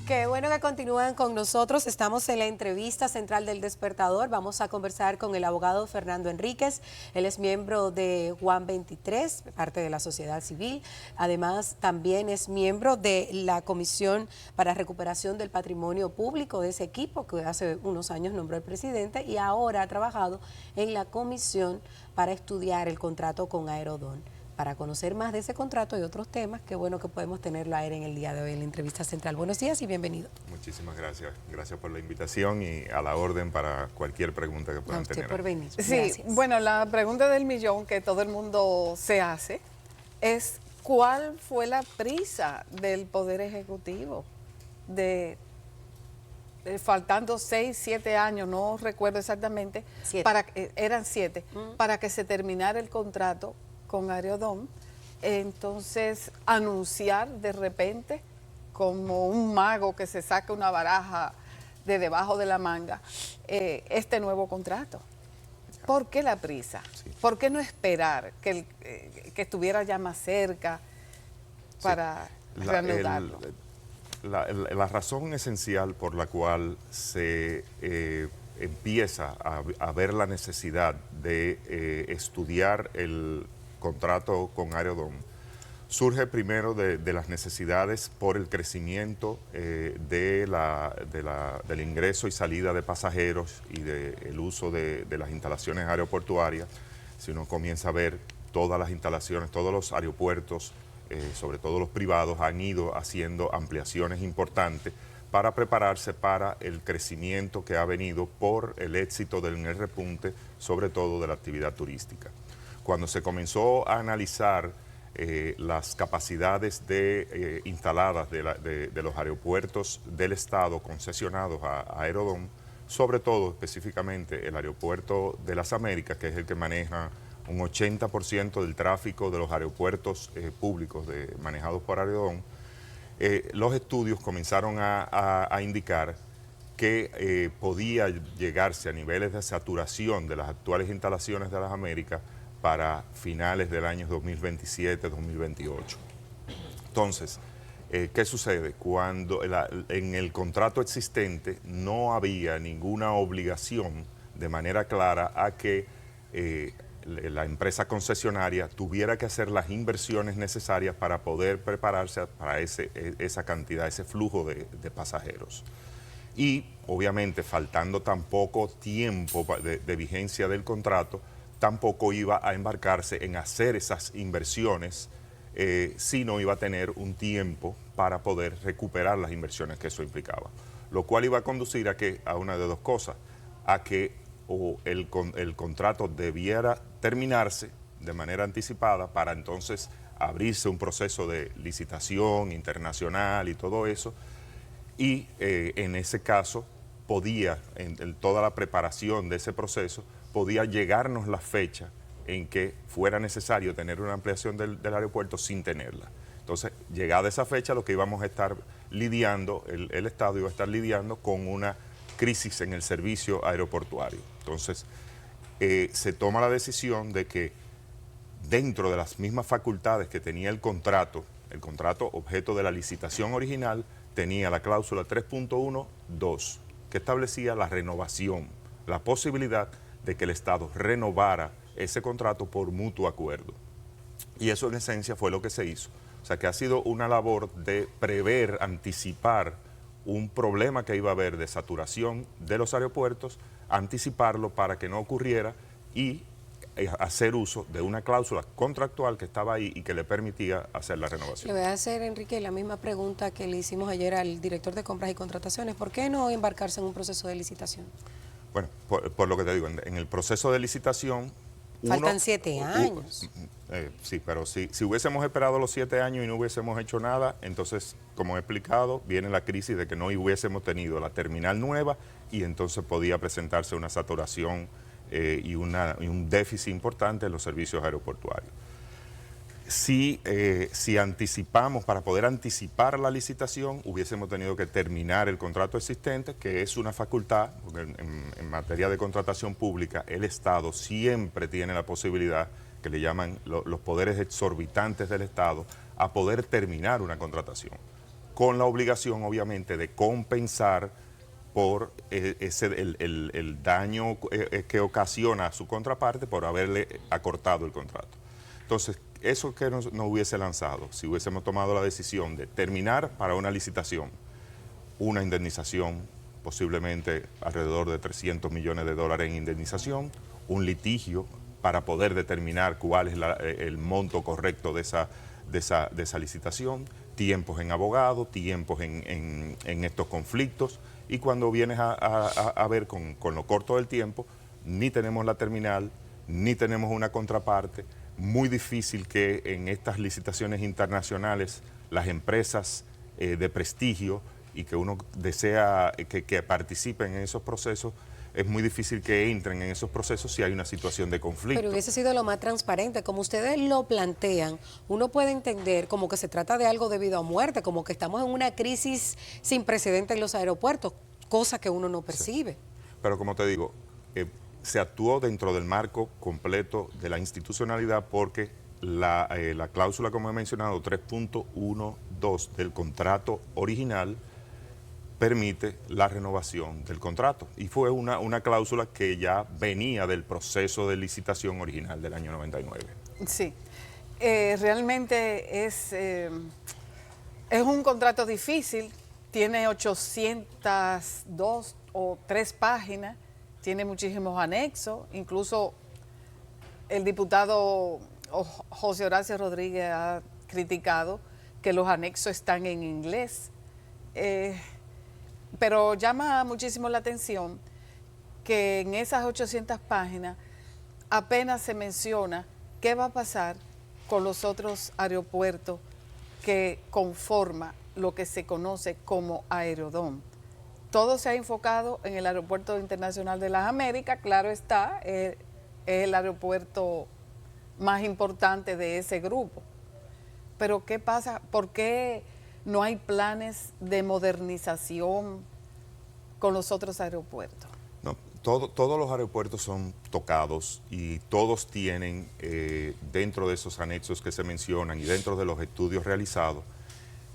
Qué bueno que continúan con nosotros. Estamos en la entrevista central del Despertador. Vamos a conversar con el abogado Fernando Enríquez. Él es miembro de Juan 23, parte de la sociedad civil. Además, también es miembro de la Comisión para Recuperación del Patrimonio Público, de ese equipo que hace unos años nombró el presidente, y ahora ha trabajado en la comisión para estudiar el contrato con Aerodón. Para conocer más de ese contrato y otros temas, qué bueno que podemos tenerlo a él en el día de hoy en la entrevista central. Buenos días y bienvenido. Muchísimas gracias. Gracias por la invitación y a la orden para cualquier pregunta que puedan tener. Por venir. Sí, Gracias. bueno, la pregunta del millón que todo el mundo se hace es ¿cuál fue la prisa del Poder Ejecutivo de faltando 6, 7 años, no recuerdo exactamente, eran 7, para que se terminara el contrato con Aerodón? Entonces anunciar de repente como un mago que se saca una baraja de debajo de la manga este nuevo contrato. ¿Por qué la prisa? Sí. ¿Por qué no esperar que estuviera ya más cerca para reanudarlo? La razón esencial por la cual se empieza a ver la necesidad de estudiar el contrato con Aerodón surge primero de las necesidades por el crecimiento del ingreso y salida de pasajeros y del uso de las instalaciones aeroportuarias. Si uno comienza a ver todas las instalaciones, todos los aeropuertos, sobre todo los privados, han ido haciendo ampliaciones importantes para prepararse para el crecimiento que ha venido por el éxito del repunte, sobre todo de la actividad turística. Cuando se comenzó a analizar las capacidades instaladas de los aeropuertos del Estado concesionados a Aerodón, sobre todo específicamente el aeropuerto de las Américas, que es el que maneja un 80% del tráfico de los aeropuertos públicos manejados por Aerodón, los estudios comenzaron a indicar que podía llegarse a niveles de saturación de las actuales instalaciones de las Américas para finales del año 2027-2028. Entonces, ¿qué sucede? Cuando en el contrato existente no había ninguna obligación de manera clara a que la empresa concesionaria tuviera que hacer las inversiones necesarias para poder prepararse para esa cantidad, ese flujo de pasajeros. Y obviamente, faltando tan poco tiempo de vigencia del contrato, tampoco iba a embarcarse en hacer esas inversiones si no iba a tener un tiempo para poder recuperar las inversiones que eso implicaba. Lo cual iba a conducir a una de dos cosas, a que el contrato debiera terminarse de manera anticipada para entonces abrirse un proceso de licitación internacional y todo eso, y en ese caso podía, en toda la preparación de ese proceso, podía llegarnos la fecha en que fuera necesario tener una ampliación del aeropuerto sin tenerla. Entonces, llegada esa fecha, lo que íbamos a estar lidiando, el Estado iba a estar lidiando con una crisis en el servicio aeroportuario. Entonces, se toma la decisión de que dentro de las mismas facultades que tenía el contrato objeto de la licitación original, tenía la cláusula 3.1.2, que establecía la renovación, la posibilidad de que el Estado renovara ese contrato por mutuo acuerdo. Y eso en esencia fue lo que se hizo. O sea que ha sido una labor de prever, anticipar un problema que iba a haber de saturación de los aeropuertos, anticiparlo para que no ocurriera y hacer uso de una cláusula contractual que estaba ahí y que le permitía hacer la renovación. Le voy a hacer, Enrique, la misma pregunta que le hicimos ayer al director de compras y contrataciones. ¿Por qué no embarcarse en un proceso de licitación? Bueno, por lo que te digo, en el proceso de licitación... Faltan 7 años. Sí, pero si hubiésemos esperado los 7 años y no hubiésemos hecho nada, entonces, como he explicado, viene la crisis de que no hubiésemos tenido la terminal nueva y entonces podía presentarse una saturación y un déficit importante en los servicios aeroportuarios. Si anticipamos, para poder anticipar la licitación, hubiésemos tenido que terminar el contrato existente, que es una facultad, porque en materia de contratación pública, el Estado siempre tiene la posibilidad, que le llaman los poderes exorbitantes del Estado, a poder terminar una contratación. con la obligación, obviamente, de compensar por el daño que ocasiona a su contraparte por haberle acortado el contrato. Entonces, eso que nos hubiese lanzado, si hubiésemos tomado la decisión de terminar para una licitación, una indemnización, posiblemente alrededor de 300 millones de dólares en indemnización, un litigio para poder determinar cuál es el monto correcto de esa licitación, tiempos en abogado, tiempos en estos conflictos, y cuando vienes a ver con lo corto del tiempo, ni tenemos la terminal, ni tenemos una contraparte. Muy difícil que en estas licitaciones internacionales las empresas de prestigio y que uno desea que participen en esos procesos, es muy difícil que entren en esos procesos si hay una situación de conflicto. Pero hubiese sido lo más transparente. Como ustedes lo plantean, uno puede entender como que se trata de algo de vida o muerte, como que estamos en una crisis sin precedente en los aeropuertos, cosa que uno no percibe. Sí. Pero como te digo, se actuó dentro del marco completo de la institucionalidad porque la cláusula, como he mencionado, 3.12 del contrato original permite la renovación del contrato. Y fue una cláusula que ya venía del proceso de licitación original del año 99. Sí, realmente es un contrato difícil, tiene 802 o 3 páginas, tiene muchísimos anexos, incluso el diputado José Horacio Rodríguez ha criticado que los anexos están en inglés. Pero llama muchísimo la atención que en esas 800 páginas apenas se menciona qué va a pasar con los otros aeropuertos que conforman lo que se conoce como Aerodón. Todo se ha enfocado en el Aeropuerto Internacional de las Américas, claro está, es el aeropuerto más importante de ese grupo. Pero ¿qué pasa? ¿Por qué no hay planes de modernización con los otros aeropuertos? No, todos los aeropuertos son tocados y todos tienen, dentro de esos anexos que se mencionan y dentro de los estudios realizados,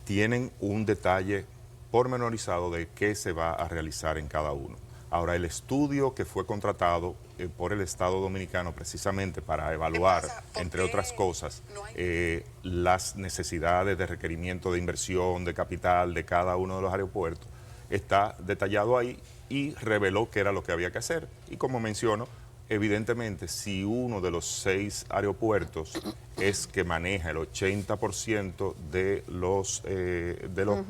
tienen un detalle pormenorizado de qué se va a realizar en cada uno. Ahora, el estudio que fue contratado por el Estado Dominicano precisamente para evaluar, entre otras cosas, las necesidades de requerimiento de inversión, de capital de cada uno de los aeropuertos, está detallado ahí y reveló qué era lo que había que hacer. Y como menciono, evidentemente, si uno de los 6 aeropuertos es que maneja el 80% de los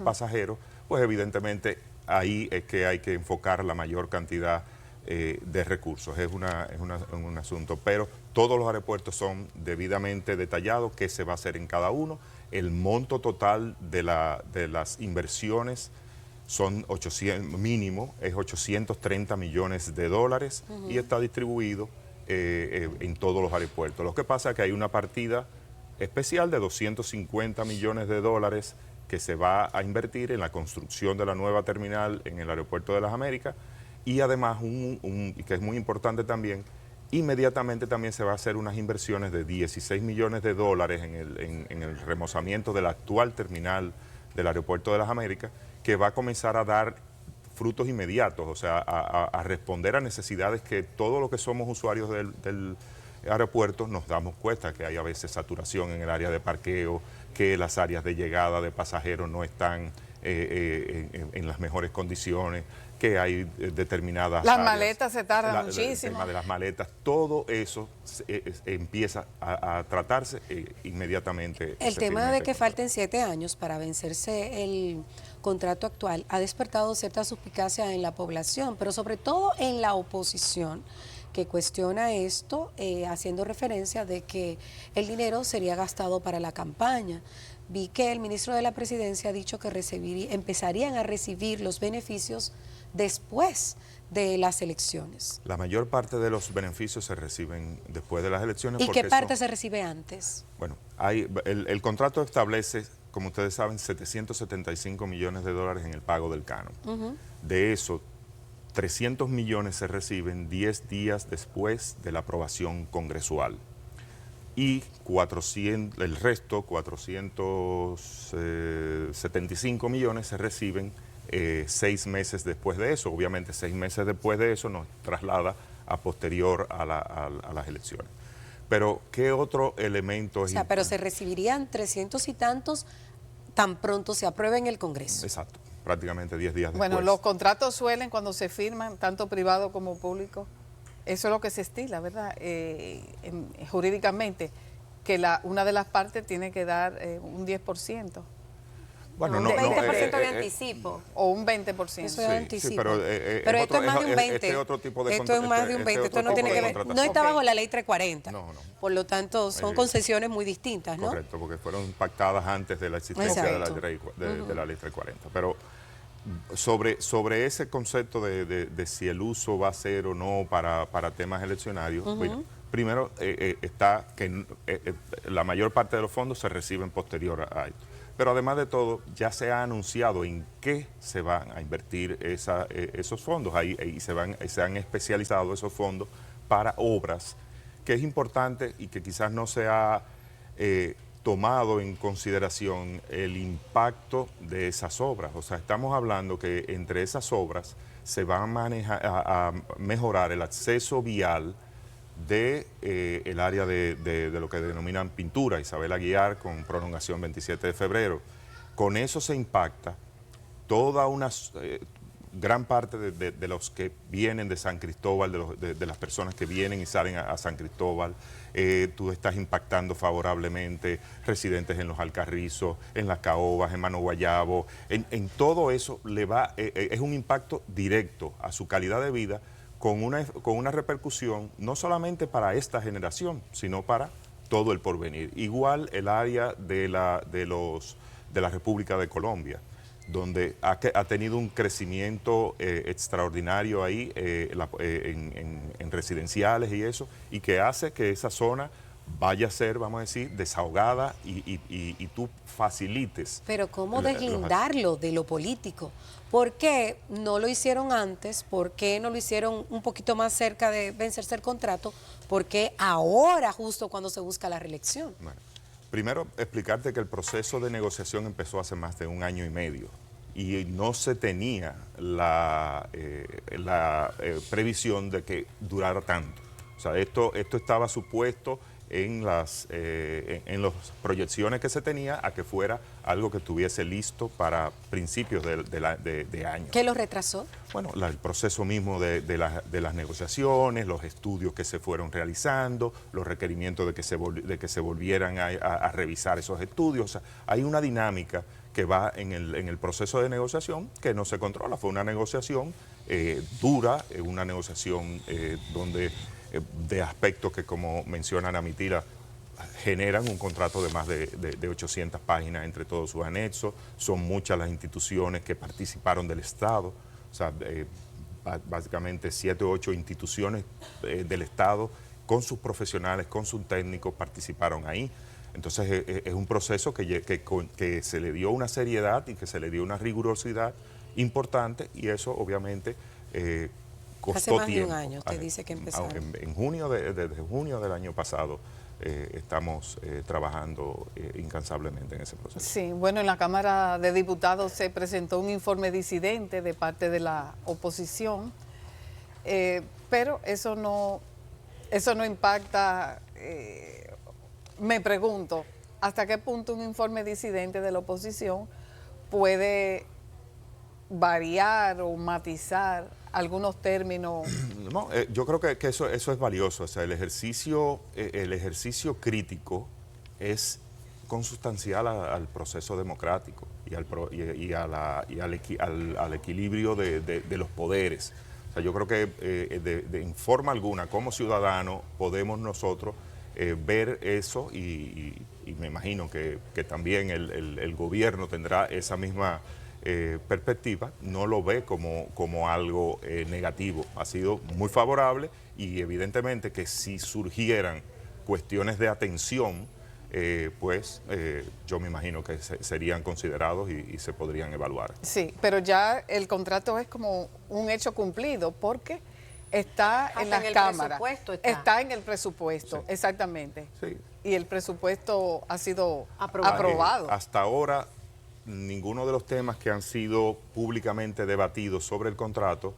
pasajeros, pues evidentemente ahí es que hay que enfocar la mayor cantidad de recursos. Es un asunto, pero todos los aeropuertos son debidamente detallados, qué se va a hacer en cada uno. El monto total de las inversiones son 800, mínimo, es 830 millones de dólares y está distribuido en todos los aeropuertos. Lo que pasa es que hay una partida especial de 250 millones de dólares que se va a invertir en la construcción de la nueva terminal en el Aeropuerto de las Américas y además, que es muy importante también, inmediatamente también se va a hacer unas inversiones de 16 millones de dólares en el remozamiento de la actual terminal del Aeropuerto de las Américas, que va a comenzar a dar frutos inmediatos, o sea, a responder a necesidades que todos los que somos usuarios del aeropuerto nos damos cuenta, que hay a veces saturación en el área de parqueo, que las áreas de llegada de pasajeros no están en las mejores condiciones, que hay determinadas Las áreas, maletas se tardan muchísimo. El tema de las maletas, todo eso empieza a tratarse inmediatamente. El tema de que falten 7 años para vencerse el contrato actual ha despertado cierta suspicacia en la población, pero sobre todo en la oposición, que cuestiona esto haciendo referencia de que el dinero sería gastado para la campaña. Vi que el ministro de la Presidencia ha dicho que empezarían a recibir los beneficios después de las elecciones. La mayor parte de los beneficios se reciben después de las elecciones. ¿Y qué parte se recibe antes? Bueno, el contrato establece, como ustedes saben, 775 millones de dólares en el pago del canon. De eso, 300 millones se reciben 10 días después de la aprobación congresual. y 400, el resto, 475 millones, se reciben 6 meses después de eso. Obviamente 6 meses después de eso nos traslada a posterior a las elecciones. Pero, ¿qué otro elemento es? O sea, pero se recibirían 300 y tantos tan pronto se apruebe en el Congreso. Exacto, prácticamente 10 días después. Bueno, los contratos suelen, cuando se firman, tanto privado como público, eso es lo que se estila, ¿verdad? Jurídicamente, que una de las partes tiene que dar un 10%. Bueno, un 20% de anticipo. O un 20%. Eso es anticipo. Sí, pero esto es más de un 20. Este otro tipo de esto es más de un 20. Esto no tiene que ver. No está bajo la ley 340. No. Por lo tanto, son concesiones muy distintas, ¿no? Correcto, porque fueron pactadas antes de la existencia de la ley 340. Pero sobre ese concepto de si el uso va a ser o no para temas eleccionarios, bueno, primero está que la mayor parte de los fondos se reciben posterior a esto. Pero además de todo, ya se ha anunciado en qué se van a invertir esos fondos. Ahí se han especializado esos fondos para obras, que es importante y que quizás no se ha tomado en consideración el impacto de esas obras. O sea, estamos hablando que entre esas obras se va a mejorar el acceso vial de el área de lo que denominan pintura, Isabel Aguiar, con prolongación 27 de febrero. Con eso se impacta toda una gran parte de los que vienen de San Cristóbal, de las personas que vienen y salen a San Cristóbal. Tú estás impactando favorablemente residentes en los Alcarrizos, en las Caobas, en Mano Guayabo. En todo eso es un impacto directo a su calidad de vida, con una repercusión no solamente para esta generación, sino para todo el porvenir. Igual el área de la República de Colombia, donde ha tenido un crecimiento extraordinario ahí en residenciales y eso, y que hace que esa zona vaya a ser, vamos a decir, desahogada y tú facilites. Pero ¿cómo deslindarlo de lo político? ¿Por qué no lo hicieron antes? ¿Por qué no lo hicieron un poquito más cerca de vencerse el contrato? ¿Por qué ahora, justo cuando se busca la reelección? Bueno, primero, explicarte que el proceso de negociación empezó hace más de 1 año y medio y no se tenía la previsión de que durara tanto. O sea, esto estaba supuesto en las proyecciones que se tenía a que fuera algo que estuviese listo para principios de año. ¿Qué lo retrasó? Bueno, el proceso mismo de las negociaciones, los estudios que se fueron realizando, los requerimientos de que se volvieran a revisar esos estudios. O sea, hay una dinámica que va en el proceso de negociación que no se controla. Fue una negociación dura, una negociación donde de aspectos que, como menciona Ana Mitila, generan un contrato de más de 800 páginas entre todos sus anexos. Son muchas las instituciones que participaron del Estado. O sea, básicamente 7 u 8 instituciones del Estado con sus profesionales, con sus técnicos, participaron ahí. Entonces es un proceso que se le dio una seriedad y que se le dio una rigurosidad importante, y eso obviamente costó hace más tiempo. De un año, usted dice que empezaron. Desde junio del año pasado estamos trabajando incansablemente en ese proceso. Sí, bueno, en la Cámara de Diputados se presentó un informe disidente de parte de la oposición, pero eso no impacta, me pregunto, ¿hasta qué punto un informe disidente de la oposición puede variar o matizar algunos términos? No, yo creo que eso es valioso. O sea, el ejercicio crítico es consustancial al proceso democrático y al equilibrio de los poderes. O sea, yo creo que en forma alguna, como ciudadanos, podemos nosotros ver eso y me imagino que también el gobierno tendrá esa misma perspectiva. No lo ve como algo negativo. Ha sido muy favorable, y evidentemente que si surgieran cuestiones de atención, yo me imagino que serían considerados y se podrían evaluar. Sí, pero ya el contrato es como un hecho cumplido, porque está en las cámaras, está en el presupuesto, Sí. exactamente. Sí, y el presupuesto ha sido Aprobado. aprobado. Hasta ahora, ninguno de los temas que han sido públicamente debatidos sobre el contrato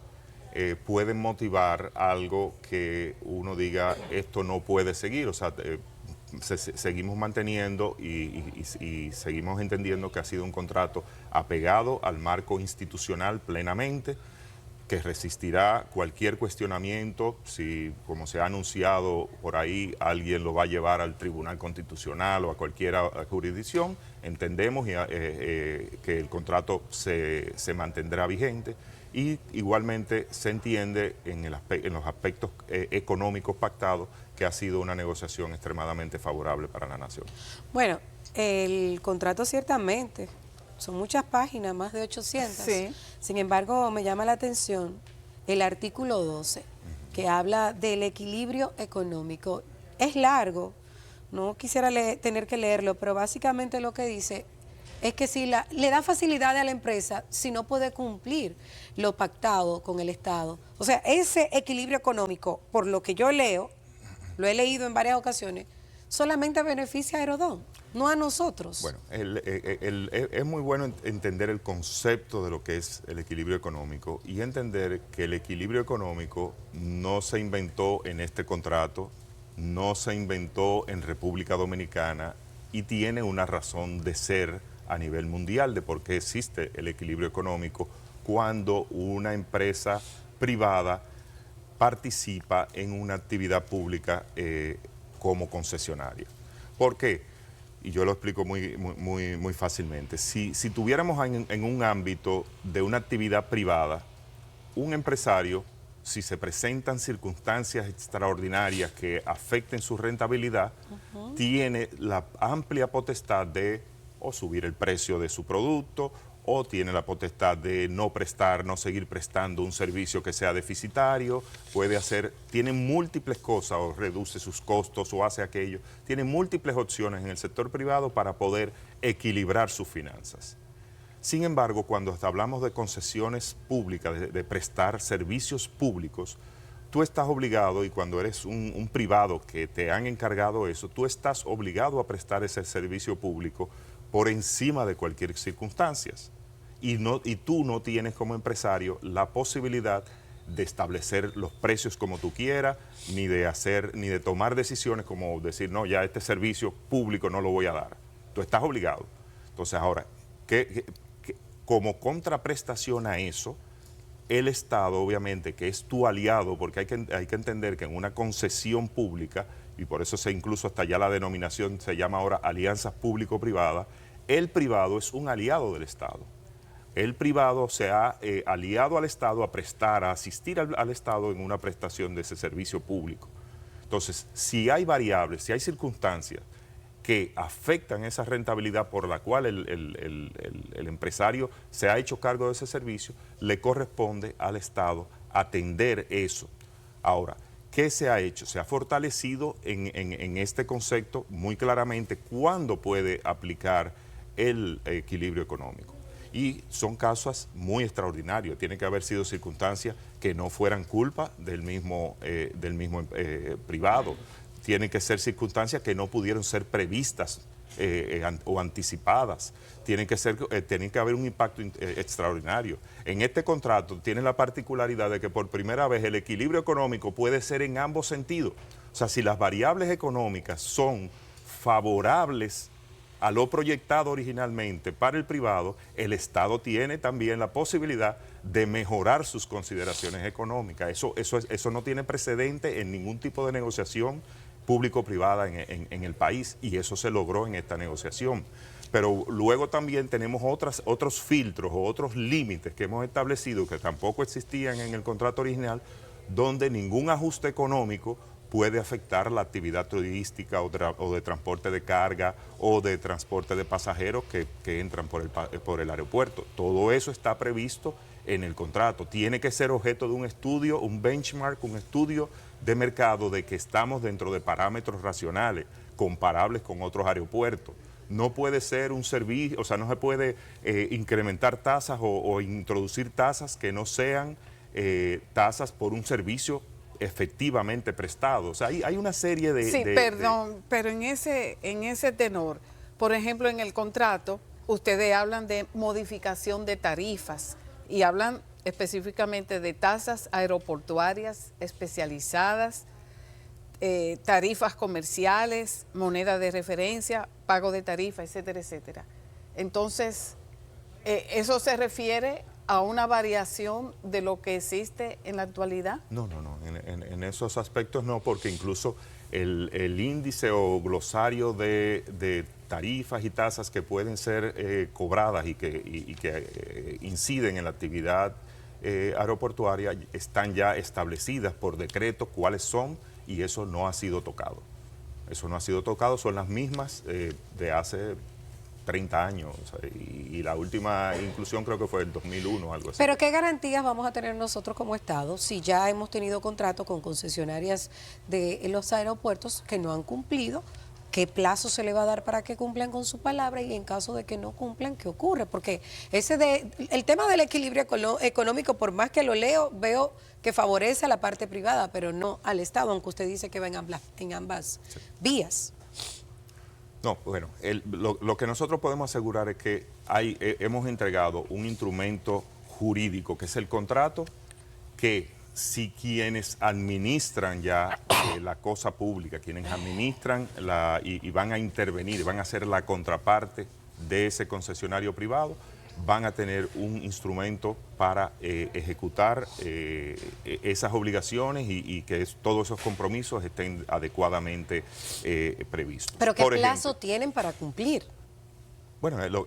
pueden motivar algo que uno diga esto no puede seguir. O sea, seguimos manteniendo y seguimos entendiendo que ha sido un contrato apegado al marco institucional plenamente, que resistirá cualquier cuestionamiento. Si, como se ha anunciado por ahí, alguien lo va a llevar al Tribunal Constitucional o a cualquier jurisdicción, entendemos que el contrato se mantendrá vigente, y igualmente se entiende en los aspectos económicos pactados que ha sido una negociación extremadamente favorable para la nación. Bueno, el contrato ciertamente, son muchas páginas, más de 800. Sí. Sin embargo, me llama la atención el artículo 12, que habla del equilibrio económico. Es largo, no quisiera tener que leerlo, pero básicamente lo que dice es que si le da facilidad a la empresa si no puede cumplir lo pactado con el Estado. O sea, ese equilibrio económico, por lo que yo leo, lo he leído en varias ocasiones, solamente beneficia a Aerodón, no a nosotros. Bueno, es muy bueno entender el concepto de lo que es el equilibrio económico y entender que el equilibrio económico no se inventó en este contrato, no se inventó en República Dominicana, y tiene una razón de ser a nivel mundial de por qué existe el equilibrio económico cuando una empresa privada participa en una actividad pública como concesionaria. ¿Por qué? Y yo lo explico muy fácilmente. Si tuviéramos en un ámbito de una actividad privada, un empresario, si se presentan circunstancias extraordinarias que afecten su rentabilidad, tiene la amplia potestad de o subir el precio de su producto, o tiene la potestad de no seguir prestando un servicio que sea deficitario, tiene múltiples cosas, o reduce sus costos o hace aquello, tiene múltiples opciones en el sector privado para poder equilibrar sus finanzas. Sin embargo, cuando hablamos de concesiones públicas, de prestar servicios públicos, tú estás obligado, y cuando eres un privado que te han encargado eso, tú estás obligado a prestar ese servicio público por encima de cualquier circunstancia. Y tú no tienes como empresario la posibilidad de establecer los precios como tú quieras, ni de tomar decisiones como decir, no, ya este servicio público no lo voy a dar. Tú estás obligado. Entonces ahora, como contraprestación a eso, el Estado, obviamente, que es tu aliado, porque hay que entender que en una concesión pública, y por eso incluso hasta ya la denominación se llama ahora alianzas público-privadas, el privado es un aliado del Estado. El privado se ha aliado al Estado a prestar, a asistir al Estado en una prestación de ese servicio público. Entonces, si hay variables, si hay circunstancias que afectan esa rentabilidad por la cual el empresario se ha hecho cargo de ese servicio, le corresponde al Estado atender eso. Ahora, ¿qué se ha hecho? Se ha fortalecido en este concepto muy claramente cuándo puede aplicar el equilibrio económico. Y son casos muy extraordinarios. Tiene que haber sido circunstancias que no fueran culpa del mismo privado. Tienen que ser circunstancias que no pudieron ser previstas o anticipadas. Tiene que haber un impacto extraordinario. En este contrato tiene la particularidad de que por primera vez el equilibrio económico puede ser en ambos sentidos. O sea, si las variables económicas son favorables a lo proyectado originalmente para el privado, el Estado tiene también la posibilidad de mejorar sus consideraciones económicas. Eso no tiene precedente en ningún tipo de negociación público-privada en el país, y eso se logró en esta negociación. Pero luego también tenemos otros filtros o otros límites que hemos establecido que tampoco existían en el contrato original, donde ningún ajuste económico puede afectar la actividad turística o de transporte de carga o de transporte de pasajeros que entran por el aeropuerto. Todo eso está previsto en el contrato. Tiene que ser objeto de un estudio, un benchmark, un estudio de mercado de que estamos dentro de parámetros racionales, comparables con otros aeropuertos. No puede ser un servicio, o sea, no se puede incrementar tasas o introducir tasas que no sean tasas por un servicio efectivamente prestado. O sea, hay una serie de... Sí, perdón, pero en ese tenor, por ejemplo, en el contrato, ustedes hablan de modificación de tarifas y hablan específicamente de tasas aeroportuarias especializadas, tarifas comerciales, moneda de referencia, pago de tarifa, etcétera, etcétera. Entonces, ¿eso se refiere a una variación de lo que existe en la actualidad? No, en esos aspectos no, porque incluso el índice o glosario de tarifas y tasas que pueden ser cobradas y que inciden en la actividad aeroportuaria están ya establecidas por decreto cuáles son, y eso no ha sido tocado. Eso no ha sido tocado, son las mismas de hace 30 años, o sea, y la última inclusión creo que fue el 2001 o algo así. Pero ¿qué garantías vamos a tener nosotros como Estado si ya hemos tenido contrato con concesionarias de los aeropuertos que no han cumplido? ¿Qué plazo se le va a dar para que cumplan con su palabra? Y en caso de que no cumplan, ¿qué ocurre? Porque el tema del equilibrio económico, por más que lo leo, veo que favorece a la parte privada, pero no al Estado, aunque usted dice que va en ambas Sí. vías. No, bueno, lo que nosotros podemos asegurar es que hemos entregado un instrumento jurídico, que es el contrato, que si quienes administran ya la cosa pública, quienes administran y van a intervenir, van a ser la contraparte de ese concesionario privado, van a tener un instrumento para ejecutar esas obligaciones y que todos esos compromisos estén adecuadamente previstos. ¿Pero qué Por plazo ejemplo, tienen para cumplir? bueno,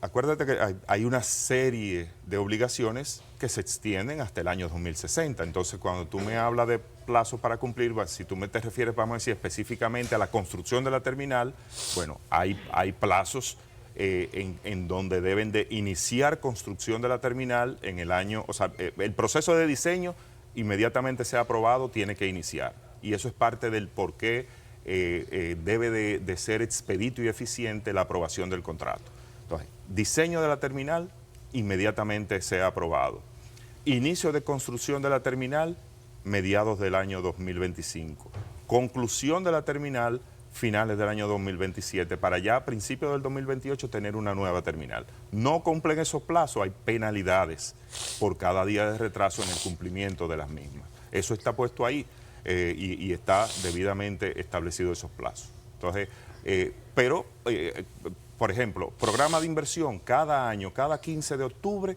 acuérdate que hay una serie de obligaciones que se extienden hasta el año 2060. Entonces, cuando tú me hablas de plazo para cumplir, si tú te refieres, vamos a decir, específicamente a la construcción de la terminal, bueno, hay plazos en donde deben de iniciar construcción de la terminal en el año, o sea, el proceso de diseño inmediatamente sea aprobado, tiene que iniciar. Y eso es parte del por qué debe de ser expedito y eficiente la aprobación del contrato. Entonces, diseño de la terminal, inmediatamente sea aprobado. Inicio de construcción de la terminal, mediados del año 2025. Conclusión de la terminal, finales del año 2027, para ya a principios del 2028 tener una nueva terminal. No cumplen esos plazos, hay penalidades por cada día de retraso en el cumplimiento de las mismas. Eso está puesto ahí y está debidamente establecido esos plazos. Entonces, por ejemplo, programa de inversión, cada año, cada 15 de octubre,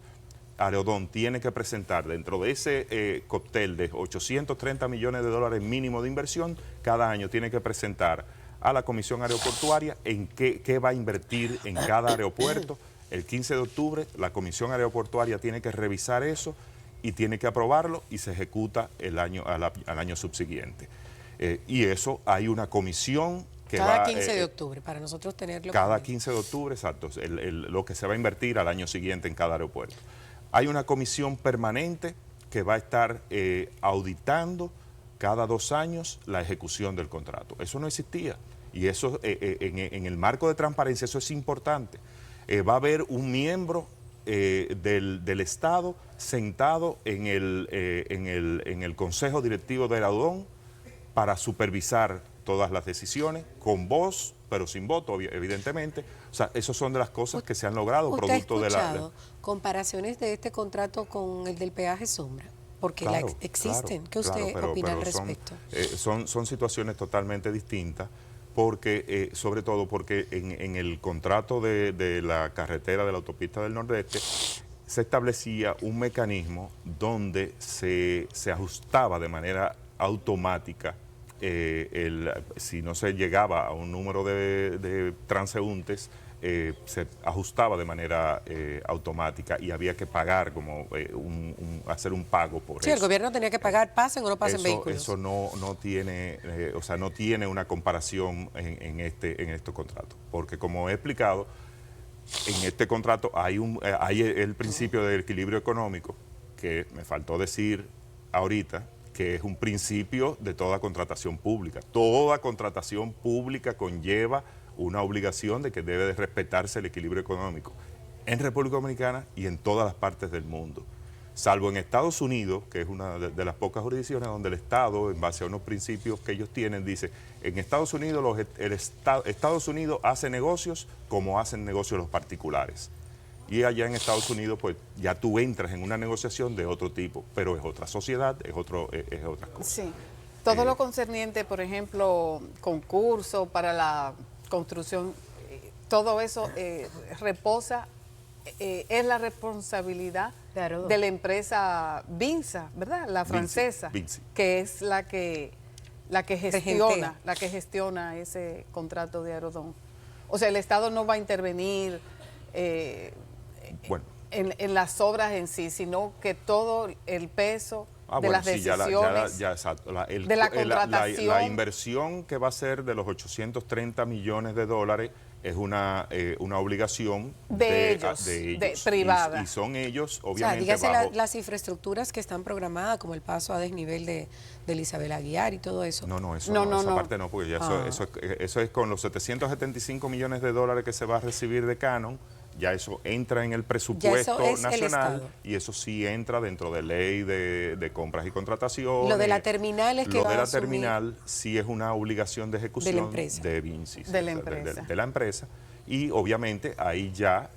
Aerodón tiene que presentar dentro de ese cóctel de 830 millones de dólares mínimo de inversión, cada año tiene que presentar a la Comisión Aeroportuaria en qué va a invertir en cada aeropuerto. El 15 de octubre la Comisión Aeroportuaria tiene que revisar eso y tiene que aprobarlo y se ejecuta al año subsiguiente. Y eso hay una comisión que Cada va... 15 de octubre, para nosotros tenerlo. Cada 15 de octubre, exacto, lo que se va a invertir al año siguiente en cada aeropuerto. Hay una comisión permanente que va a estar auditando cada 2 años la ejecución del contrato. Eso no existía. Y eso, en el marco de transparencia, eso es importante. Va a haber un miembro del Estado sentado en el Consejo Directivo de Aerodón para supervisar todas las decisiones, con voz, pero sin voto, evidentemente. O sea, esas son de las cosas que se han logrado producto de la... ¿Usted ha escuchado comparaciones de este contrato con el del peaje sombra? Porque Claro, existen. claro, ¿Qué usted claro, opina al pero respecto? son situaciones totalmente distintas, porque sobre todo porque en el contrato de la carretera de la autopista del Nordeste se establecía un mecanismo donde se ajustaba de manera automática si no se llegaba a un número de transeúntes, se ajustaba de manera automática y había que pagar, como hacer un pago por Sí, eso. el gobierno tenía que pagar, pasen o no pasen vehículos. Eso no tiene, o sea, no tiene una comparación en estos contratos, porque como he explicado, en este contrato hay el principio del equilibrio económico, que me faltó decir ahorita, que es un principio de toda contratación pública. Toda contratación pública conlleva una obligación de que debe de respetarse el equilibrio económico en República Dominicana y en todas las partes del mundo. salvo en Estados Unidos, que es una de las pocas jurisdicciones donde el Estado, en base a unos principios que ellos tienen, dice, en Estados Unidos Estados Unidos hace negocios como hacen negocios los particulares. Y allá en Estados Unidos, pues ya tú entras en una negociación de otro tipo, pero es otra sociedad, es otras cosas. Sí. Todo lo concerniente, por ejemplo, concurso para la construcción, todo eso reposa, es la responsabilidad de la empresa Vinsa, ¿verdad? La francesa, Vinci. que es la que gestiona ese contrato de Aerodón. O sea, el Estado no va a intervenir bueno, en las obras en sí, sino que todo el peso de bueno, las sí, decisiones, exacto. de la contratación. La inversión que va a ser de los 830 millones de dólares es una obligación de ellos, privada. Y son ellos, O sea, obviamente, dígase las infraestructuras que están programadas, como el paso a desnivel de Isabel Aguiar y todo eso. No, esa parte no, porque ya eso es con los 775 millones de dólares que se va a recibir de Canon. Ya eso entra en el presupuesto nacional y eso sí entra dentro de ley de compras y contrataciones. Lo de la terminal es que Lo de la terminal sí es una obligación de ejecución de la empresa. de Vinci, De la empresa. de la empresa. Y obviamente ahí ya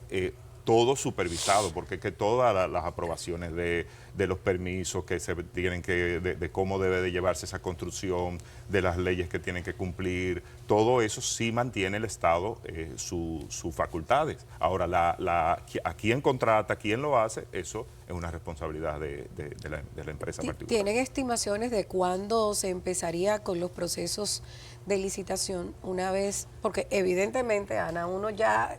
todo supervisado, porque es que todas las aprobaciones de los permisos que se tienen de cómo debe de llevarse esa construcción, de las leyes que tienen que cumplir, todo eso sí mantiene el Estado sus facultades. Ahora, a quién contrata, quién lo hace, eso es una responsabilidad de la empresa particular. ¿Tienen estimaciones de cuándo se empezaría con los procesos de licitación una vez? Porque evidentemente, Ana, uno ya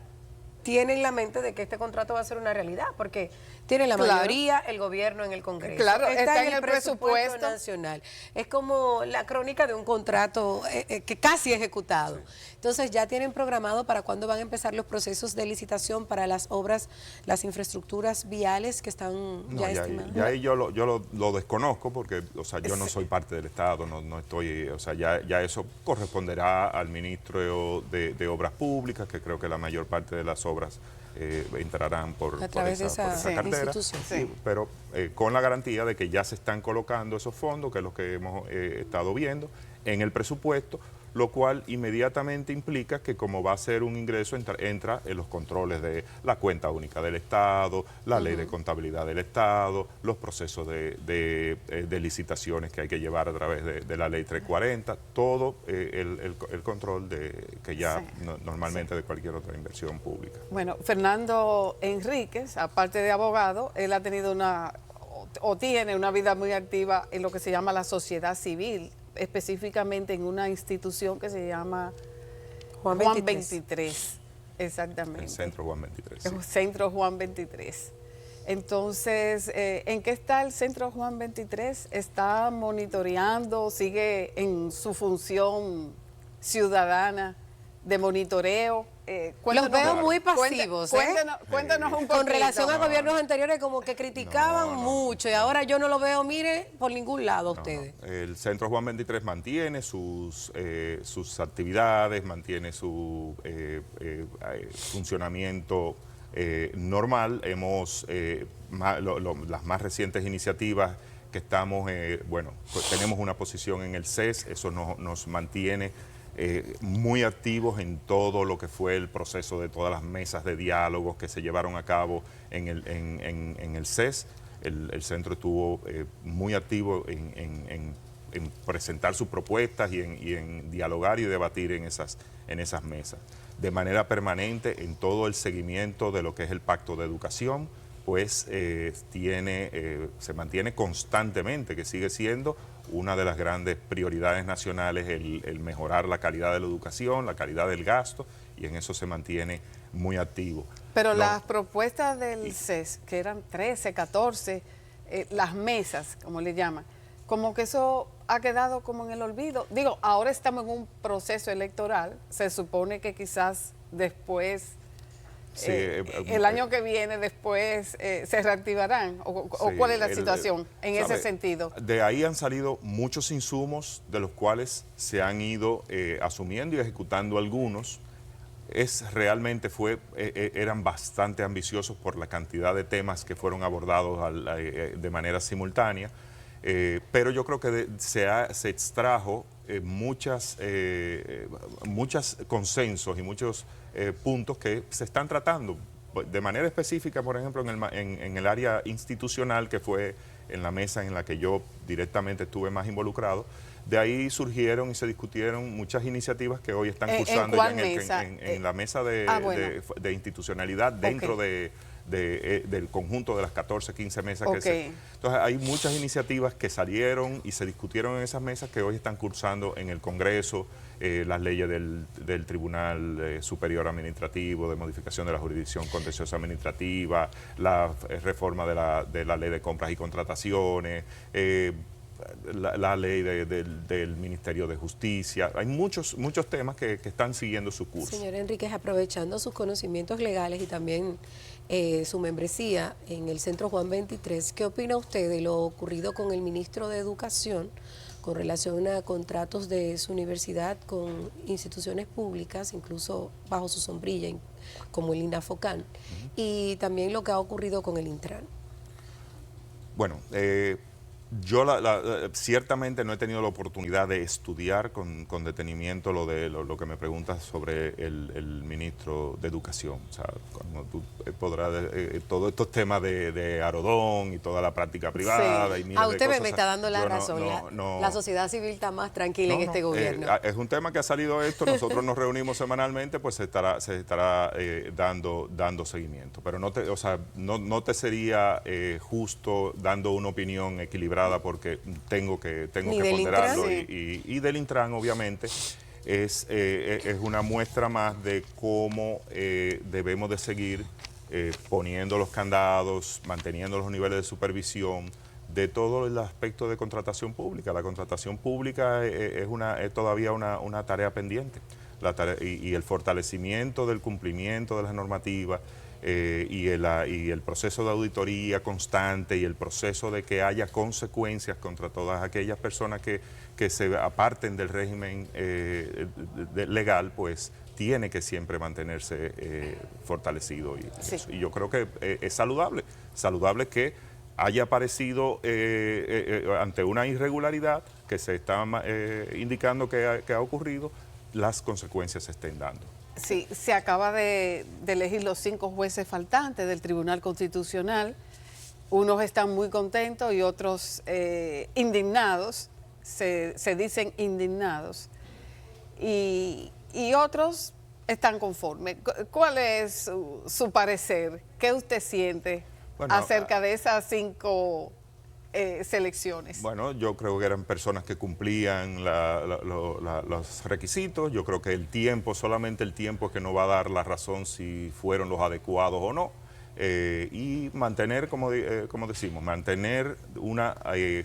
tiene en la mente de que este contrato va a ser una realidad, porque tiene la mayoría el gobierno en el Congreso. Claro, está en el presupuesto nacional. Es como la crónica de un contrato que casi ejecutado. Sí. Entonces ya tienen programado para cuándo van a empezar los procesos de licitación para las obras, las infraestructuras viales que están estimadas. Ya yo lo desconozco porque, o sea, yo no soy parte del Estado, no estoy, o sea, ya eso corresponderá al ministro de Obras Públicas, que creo que la mayor parte de las obras entrarán por esa cartera, sí. Pero con la garantía de que ya se están colocando esos fondos, que es lo que hemos estado viendo, en el presupuesto, lo cual inmediatamente implica que como va a ser un ingreso, entra en los controles de la cuenta única del Estado, la ley de contabilidad del Estado, los procesos de licitaciones que hay que llevar a través de la ley 340, todo el control que ya normalmente de cualquier otra inversión pública. Bueno, Fernando Enríquez, aparte de abogado, él ha tenido tiene una vida muy activa en lo que se llama la sociedad civil, específicamente en una institución que se llama Juan 23. Exactamente. El Centro Juan 23. El Centro Juan 23. Entonces, ¿en qué está el Centro Juan 23? ¿Está monitoreando, sigue en su función ciudadana de monitoreo? Los veo muy pasivos. Cuéntanos un poquito. Con relación a gobiernos anteriores, como que criticaban mucho y ahora yo no lo veo, mire, por ningún lado ustedes. El Centro Juan 23 mantiene sus actividades, mantiene su funcionamiento normal. Las más recientes iniciativas que estamos, pues tenemos una posición en el CES, eso nos mantiene muy activos en todo lo que fue el proceso de todas las mesas de diálogos que se llevaron a cabo en el CES. El centro estuvo muy activo en presentar sus propuestas y en dialogar y debatir en esas mesas. De manera permanente en todo el seguimiento de lo que es el Pacto de Educación, pues se mantiene constantemente, que sigue siendo una de las grandes prioridades nacionales el mejorar la calidad de la educación, la calidad del gasto, y en eso se mantiene muy activo. Pero las propuestas del CES, que eran 13, 14, las mesas, como le llaman, como que eso ha quedado como en el olvido. Digo, ahora estamos en un proceso electoral, se supone que quizás después... el año que viene después se reactivarán o ¿cuál es la situación en ese sentido? De ahí han salido muchos insumos de los cuales se han ido asumiendo y ejecutando algunos. realmente eran bastante ambiciosos por la cantidad de temas que fueron abordados de manera simultánea, pero yo creo que se extrajo muchos consensos y muchos puntos que se están tratando de manera específica, por ejemplo, en el área institucional, que fue en la mesa en la que yo directamente estuve más involucrado. De ahí surgieron y se discutieron muchas iniciativas que hoy están cursando ya en la mesa de institucionalidad dentro del conjunto de las 14, 15 mesas que se... Entonces hay muchas iniciativas que salieron y se discutieron en esas mesas que hoy están cursando en el Congreso, las leyes del Tribunal Superior Administrativo, de modificación de la jurisdicción contenciosa administrativa, la reforma de la ley de compras y contrataciones, la ley del Ministerio de Justicia. Hay muchos temas que están siguiendo su curso. Señor Enríquez, aprovechando sus conocimientos legales y también su membresía en el Centro Juan 23, ¿qué opina usted de lo ocurrido con el ministro de Educación con relación a contratos de su universidad con instituciones públicas, incluso bajo su sombrilla, como el INAFOCAN, y también lo que ha ocurrido con el Intran? Bueno, yo ciertamente no he tenido la oportunidad de estudiar con detenimiento lo que me preguntas sobre el ministro de Educación. O sea, cuando tú podrás, todos estos temas de Arodón y toda la práctica privada. Sí. Y A usted me está dando la no, razón. La sociedad civil está más tranquila en este gobierno. Es un tema que ha salido esto, nosotros nos reunimos semanalmente, pues se estará dando seguimiento. Pero no te sería justo dando una opinión equilibrada, porque tengo que ponderarlo. Y del Intran, obviamente, es una muestra más de cómo debemos de seguir poniendo los candados, manteniendo los niveles de supervisión de todo el aspecto de contratación pública. La contratación pública es todavía una tarea pendiente. Y el fortalecimiento del cumplimiento de las normativas, y el proceso de auditoría constante y el proceso de que haya consecuencias contra todas aquellas personas que se aparten del régimen legal, pues tiene que siempre mantenerse fortalecido. Y yo creo que es saludable que haya aparecido ante una irregularidad que se está indicando que ha ocurrido, las consecuencias se estén dando. Sí, se acaba de elegir los 5 jueces faltantes del Tribunal Constitucional. Unos están muy contentos y otros indignados, se dicen indignados, y otros están conformes. ¿Cuál es su parecer? ¿Qué usted siente acerca de esas 5 selecciones? Bueno, yo creo que eran personas que cumplían los requisitos. Yo creo que solamente el tiempo es que nos va a dar la razón si fueron los adecuados o no. Y mantener, como decimos, mantener una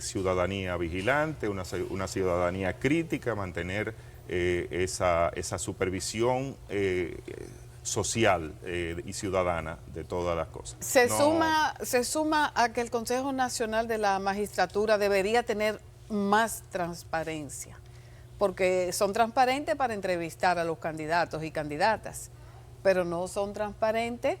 ciudadanía vigilante, una ciudadanía crítica, mantener esa supervisión social y ciudadana de todas las cosas. Se suma a que el Consejo Nacional de la Magistratura debería tener más transparencia, porque son transparentes para entrevistar a los candidatos y candidatas, pero no son transparentes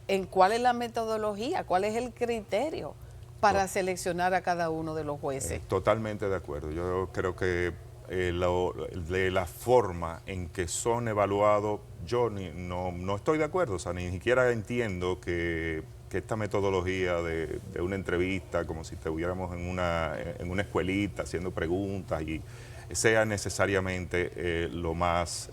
en cuál es la metodología, cuál es el criterio para seleccionar a cada uno de los jueces. Totalmente de acuerdo. Yo creo que de la forma en que son evaluados, yo no estoy de acuerdo. O sea, ni siquiera entiendo que esta metodología de una entrevista, como si estuviéramos en una escuelita haciendo preguntas, y sea necesariamente lo más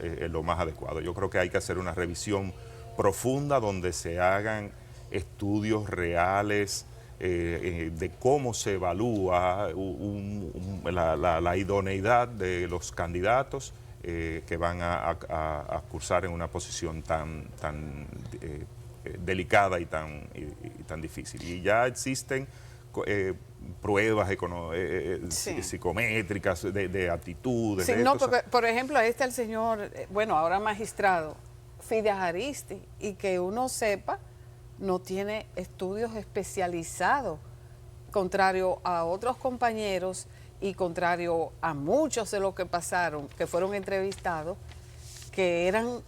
adecuado. Yo creo que hay que hacer una revisión profunda donde se hagan estudios reales de cómo se evalúa la idoneidad de los candidatos que van a cursar en una posición tan delicada y tan difícil. Y ya existen pruebas psicométricas de aptitudes. Sí, no, porque, por ejemplo, ahí está el señor, ahora magistrado, Fides Aristi, y que uno sepa, no tiene estudios especializados, contrario a otros compañeros y contrario a muchos de los que pasaron, que fueron entrevistados, que eran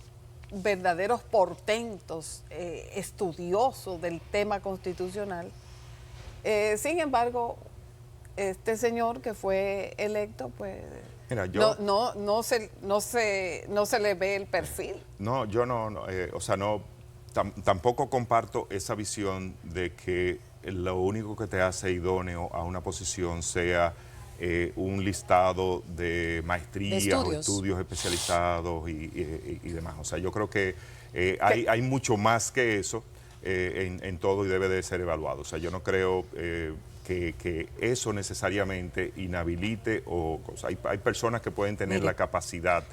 verdaderos portentos estudiosos del tema constitucional. Sin embargo, este señor que fue electo, pues Mira, no se le ve el perfil. No, yo o sea, tampoco comparto esa visión de que lo único que te hace idóneo a una posición sea un listado de maestrías o estudios especializados y demás. O sea, yo creo que hay mucho más que eso en todo y debe de ser evaluado. O sea, yo no creo que eso necesariamente inhabilite o sea, hay personas que pueden tener la capacidad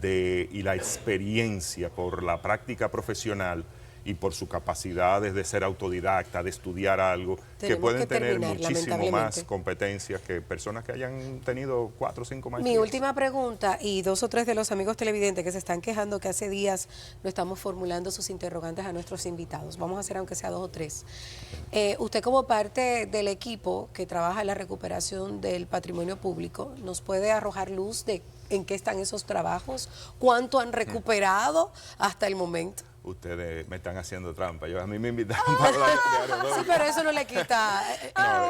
y la experiencia por la práctica profesional y por sus capacidades de ser autodidacta, de estudiar algo, que pueden tener muchísimo más competencias que personas que hayan tenido 4 o 5 maestrías. Mi última pregunta, y 2 o 3 de los amigos televidentes que se están quejando que hace días no estamos formulando sus interrogantes a nuestros invitados. Vamos a hacer aunque sea 2 o 3. Usted como parte del equipo que trabaja en la recuperación del patrimonio público, ¿nos puede arrojar luz de en qué están esos trabajos? ¿Cuánto han recuperado hasta el momento? Ustedes me están haciendo trampa. A mí me invitaron para hablar de Aerodón. Sí, pero eso no le quita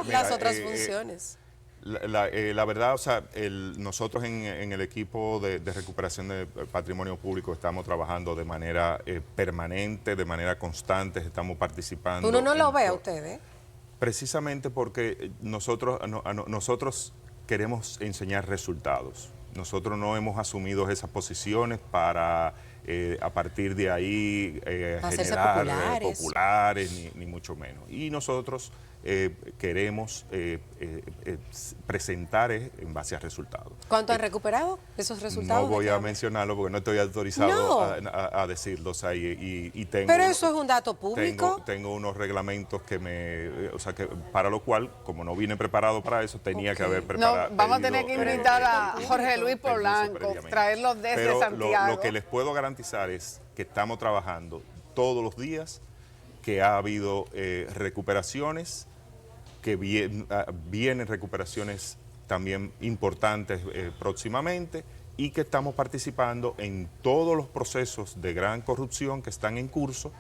las otras funciones. La verdad, o sea, nosotros en el equipo de recuperación de patrimonio público estamos trabajando de manera permanente, de manera constante, estamos participando. Uno no lo ve a ustedes. Precisamente porque nosotros queremos enseñar resultados. Nosotros no hemos asumido esas posiciones para a partir de ahí generar populares, ni mucho menos. Y nosotros queremos presentar en base a resultados. ¿Cuánto han recuperado esos resultados? No voy a mencionarlo porque no estoy autorizado a decirlos ahí. Y tengo, pero eso es un dato público. Tengo unos reglamentos o sea, que para lo cual, como no vine preparado para eso, tenía que haber preparado. No, vamos a tener que invitar a Jorge Luis Polanco, traerlos desde Santiago. Lo que les puedo garantizar es que estamos trabajando todos los días, que ha habido recuperaciones, que vienen recuperaciones también importantes próximamente y que estamos participando en todos los procesos de gran corrupción que están en curso,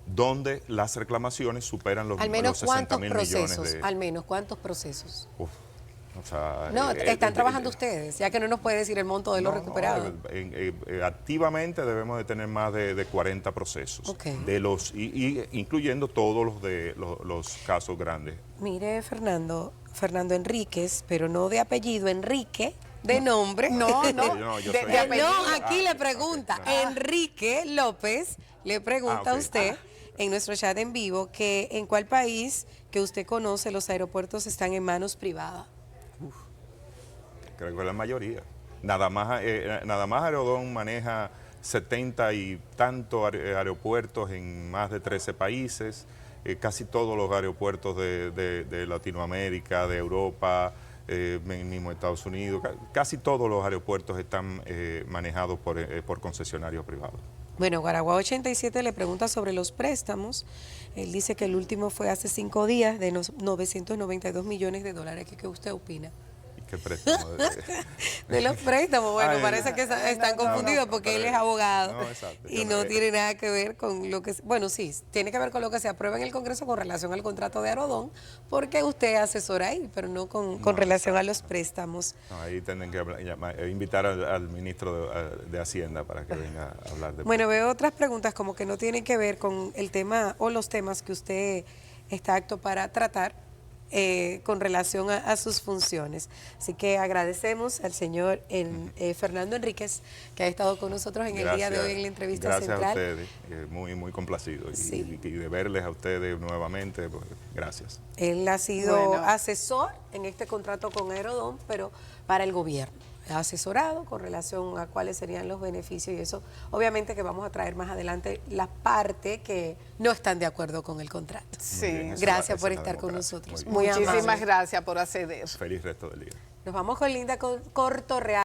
donde las reclamaciones superan los 60.000 millones de... Al menos, ¿cuántos procesos? O sea, están trabajando ustedes, ya que no nos puede decir el monto de los recuperados. Activamente debemos de tener más de 40 procesos, incluyendo todos los casos grandes. Mire, Fernando Enríquez, pero no de apellido, Enrique, de nombre. No, de apellido. No, aquí le pregunta, Enrique López le pregunta a usted en nuestro chat en vivo que en cuál país que usted conoce los aeropuertos están en manos privadas. Creo que la mayoría. Nada más Aerodón maneja 70 y tantos aeropuertos en más de 13 países, casi todos los aeropuertos de Latinoamérica, de Europa, mismo Estados Unidos, casi todos los aeropuertos están manejados por concesionarios privados. Bueno, Guaraguao 87 le pregunta sobre los préstamos. Él dice que el último fue hace 5 días de 992 millones de dólares. ¿Qué usted opina? ¿Qué préstamo? De los préstamos, bueno, parece que están confundidos porque él es abogado y no tiene nada que ver con lo que... Bueno, sí, tiene que ver con lo que se aprueba en el Congreso con relación al contrato de Aerodón, porque usted asesora ahí, pero no con relación a los préstamos. No, ahí tienen que invitar al ministro de Hacienda para que venga a hablar de... Bueno, veo otras preguntas como que no tienen que ver con el tema o los temas que usted está apto para tratar. Con relación a sus funciones. Así que agradecemos al señor Fernando Enríquez, que ha estado con nosotros en el día de hoy en la entrevista central. Gracias a ustedes, muy complacido. Y de verles a ustedes nuevamente, pues, gracias. Él ha sido asesor en este contrato con Aerodón, pero para el gobierno. Ha asesorado con relación a cuáles serían los beneficios y eso, obviamente que vamos a traer más adelante la parte que no están de acuerdo con el contrato. Sí. Gracias por estar con nosotros. Muchísimas gracias por acceder. Feliz resto del día. Nos vamos con Linda Cortorreal.